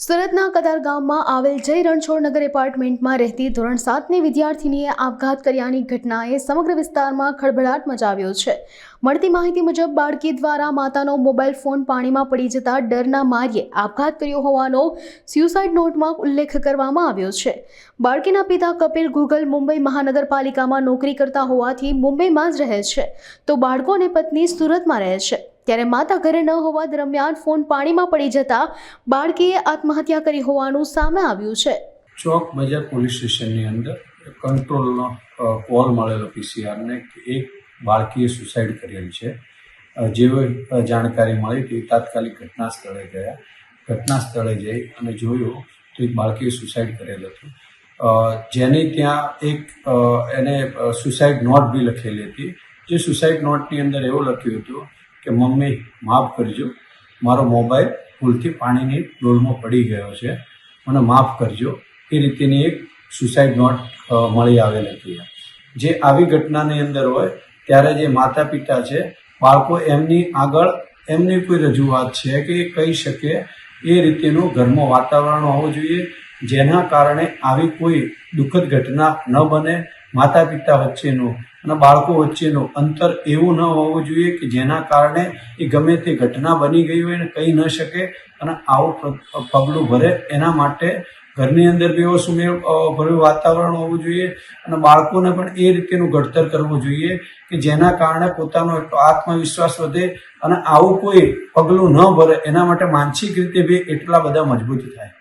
સુરતના કતાર ગામમાં આવેલ જય રણછોડનગર એપાર્ટમેન્ટમાં રહેતી ધોરણ 7ની વિદ્યાર્થીનીએ આપઘાત કર્યાની ઘટનાએ સમગ્ર વિસ્તારમાં ખળભળાટ મચાવ્યો છે। મળતી માહિતી મુજબ બાળકી દ્વારા માતાનો મોબાઈલ ફોન પાણીમાં પડી જતા ડરના માર્યે આપઘાત કર્યો હોવાનો સ્યુસાઇડ નોટમાં ઉલ્લેખ કરવામાં આવ્યો છે। બાળકીના પિતા કપિલ ગુગલ મુંબઈ મહાનગરપાલિકામાં નોકરી કરતા હોવાથી મુંબઈમાં જ રહે છે, તો બાળકો અને પત્ની સુરતમાં રહે છે। ત્યારે માતા ઘરે ન હોવા દરમિયાન ફોન પાણીમાં પડી જતા બાળકીએ આત્મહત્યા કરી હોવાનું સામે આવ્યું છે। ચોક બજાર પોલીસ સ્ટેશનની અંદર કંટ્રોલનો કોલ મળેલો પીસીઆરને કે એક બાળકીએ સુસાઇડ કરેલ છે। જેવી જાણકારી મળી તે તાત્કાલિક ઘટના સ્થળે ગયા। ઘટના સ્થળે જઈ અને જોયું તો એક બાળકીએ સુસાઇડ કરેલ હતું, જેની ત્યાં એક એને સુસાઇડ નોટ બી લખેલી હતી। જે સુસાઇડ નોટની અંદર એવું લખ્યું હતું કે મમ્મી માફ કરજો, મારો મોબાઈલ ભૂલથી પાણીની ડોલમાં પડી ગયો છે, મને માફ કરજો, એ રીતેની એક સુસાઇડ નોટ મળી આવેલ હતી। જે આવી ઘટનાની અંદર હોય ત્યારે જે માતા પિતા છે, બાળકો એમની આગળ એમની કોઈ રજૂઆત છે કે એ કહી શકે એ રીતેનું ઘરમાં વાતાવરણ હોવું જોઈએ, જેના કારણે આવી કોઈ દુઃખદ ઘટના ન બને। માતા પિતા વચ્ચેનું અને બાળકો વચ્ચેનું અંતર એવું ન હોવું જોઈએ કે જેના કારણે એ ગમે તે ઘટના બની ગઈ હોય અને કહી ન શકે અને આવું પગલું ભરે। એના માટે ઘરની અંદર બી એવો સુમેળ ભર્યું વાતાવરણ હોવું જોઈએ અને બાળકોને પણ એ રીતેનું ઘડતર કરવું જોઈએ કે જેના કારણે પોતાનો એટલો આત્મવિશ્વાસ વધે અને આવું કોઈ પગલું ન ભરે, એના માટે માનસિક રીતે બી એટલા બધા મજબૂત થાય।